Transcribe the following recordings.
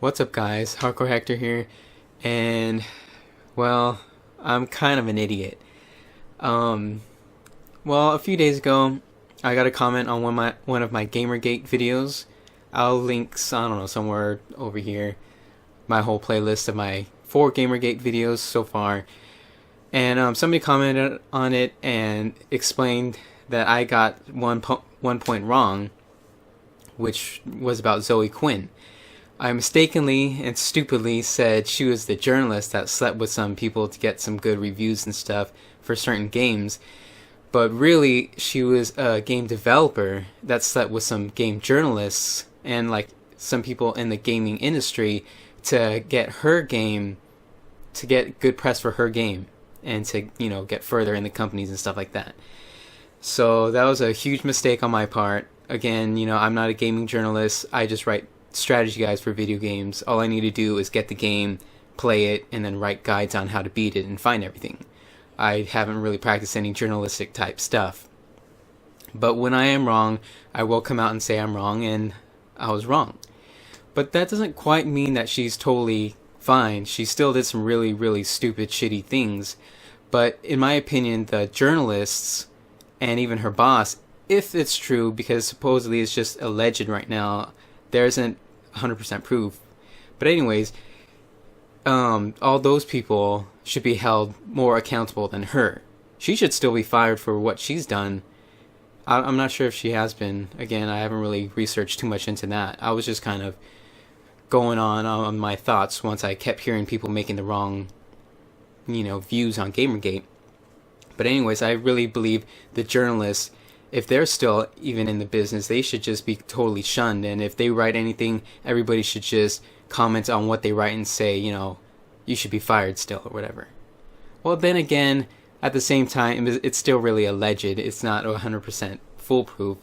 What's up, guys? Hardcore Hector here, and well, I'm kind of an idiot. Um, well, a few days ago, I got a comment on one of my GamerGate videos. I'll link, I don't know, somewhere over here, my whole playlist of my 4 GamerGate videos so far. And somebody commented on it and explained that I got one point wrong, which was about Zoe Quinn. I mistakenly and stupidly said she was the journalist that slept with some people to get some good reviews and stuff for certain games, but really she was a game developer that slept with some game journalists and like some people in the gaming industry to get her game, to get good press for her game and to, get further in the companies and stuff like that. So that was a huge mistake on my part. Again, I'm not a gaming journalist. I just write strategy guides for video games. All I need to do is get the game, play it, and then write guides on how to beat it and find everything. I haven't really practiced any journalistic type stuff. But when I am wrong, I will come out and say I'm wrong, and I was wrong. But that doesn't quite mean that she's totally fine. She still did some really, really stupid, shitty things. But in my opinion, the journalists and even her boss, if it's true, because supposedly it's just alleged right now, there isn't 100% proof. But anyways, all those people should be held more accountable than her. She should still be fired for what she's done. I'm not sure if she has been. Again, I haven't really researched too much into that. I was just kind of going on my thoughts once I kept hearing people making the wrong, views on Gamergate. But anyways, I really believe the journalists, if they're still even in the business, they should just be totally shunned. And if they write anything, everybody should just comment on what they write and say, you should be fired still or whatever. Well, then again, at the same time, it's still really alleged. It's not 100% foolproof.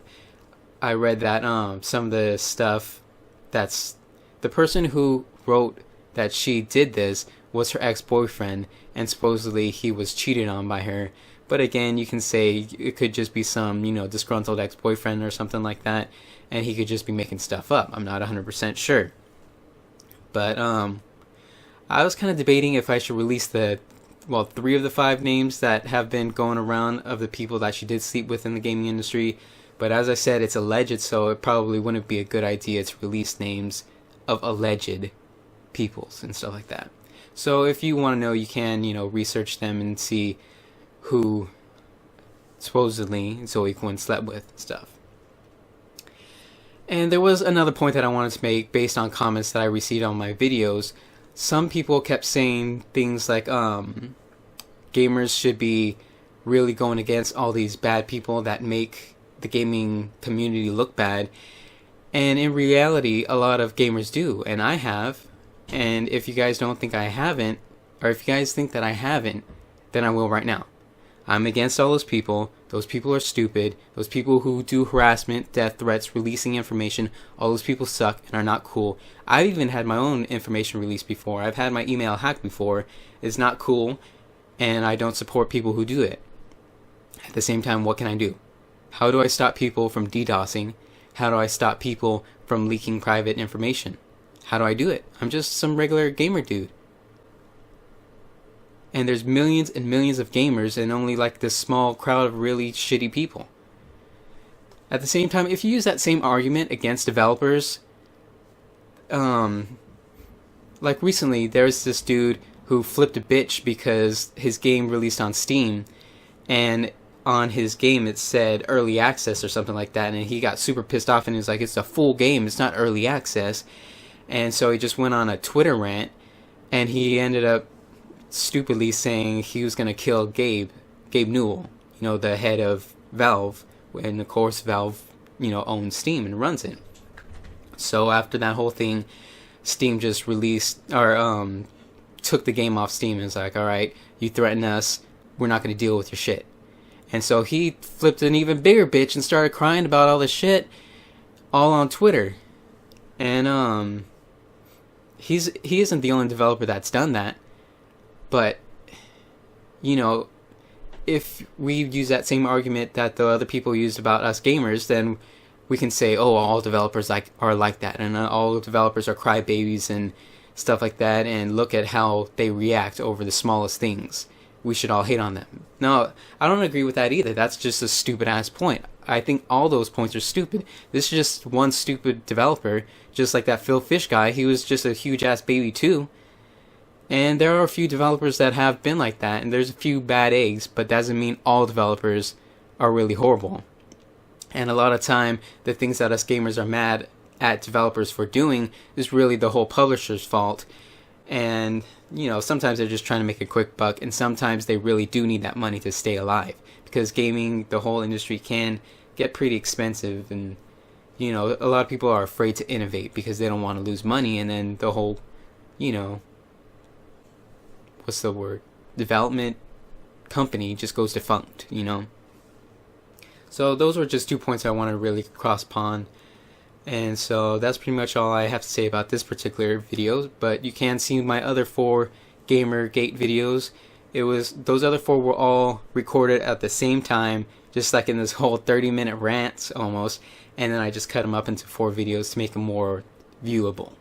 I read that some of the stuff, that's the person who wrote that she did this was her ex-boyfriend, and supposedly he was cheated on by her. But again, you can say it could just be some, disgruntled ex-boyfriend or something like that, and he could just be making stuff up. I'm not 100% sure. But I was kind of debating if I should release 3 of the 5 names that have been going around of the people that she did sleep with in the gaming industry. But as I said, it's alleged, so it probably wouldn't be a good idea to release names of alleged peoples and stuff like that. So if you want to know, you can, research them and see who supposedly Zoe Quinn slept with and stuff. And there was another point that I wanted to make based on comments that I received on my videos. Some people kept saying things like gamers should be really going against all these bad people that make the gaming community look bad. And in reality, a lot of gamers do, and I have. And if you guys don't think I haven't, or if you guys think that I haven't, then I will right now. I'm against all those people. Those people are stupid. Those people who do harassment, death threats, releasing information, all those people suck and are not cool. I've even had my own information released before. I've had my email hacked before. It's not cool, and I don't support people who do it. At the same time, what can I do? How do I stop people from DDoSing? How do I stop people from leaking private information? How do I do it? I'm just some regular gamer dude. And there's millions and millions of gamers and only like this small crowd of really shitty people. At the same time, if you use that same argument against developers, like recently there's this dude who flipped a bitch because his game released on Steam, and on his game it said early access or something like that, and he got super pissed off and he was like, it's a full game, it's not early access. And so he just went on a Twitter rant, and he ended up stupidly saying he was going to kill Gabe Newell, the head of Valve, and of course Valve, owns Steam and runs it. So after that whole thing, Steam just released, or took the game off Steam and was like, alright, you threaten us, we're not going to deal with your shit. And so he flipped an even bigger bitch and started crying about all this shit, all on Twitter. And he isn't the only developer that's done that. But, if we use that same argument that the other people used about us gamers, then we can say, oh, all developers are like that, and all developers are crybabies and stuff like that, and look at how they react over the smallest things. We should all hate on them. No, I don't agree with that either. That's just a stupid ass point. I think all those points are stupid. This is just one stupid developer, just like that Phil Fish guy. He was just a huge ass baby too. And there are a few developers that have been like that, and there's a few bad eggs, but that doesn't mean all developers are really horrible. And a lot of time, the things that us gamers are mad at developers for doing is really the whole publisher's fault. And, you know, sometimes they're just trying to make a quick buck, and sometimes they really do need that money to stay alive. Because gaming, the whole industry, can get pretty expensive, and, you know, a lot of people are afraid to innovate because they don't want to lose money, and then the whole, you know, what's the word? Development company just goes defunct, you know? So those were just 2 points I wanted to really cross upon. And so that's pretty much all I have to say about this particular video. But you can see my other 4 Gamergate videos. Those other 4 were all recorded at the same time, just like in this whole 30-minute rant almost. And then I just cut them up into 4 videos to make them more viewable.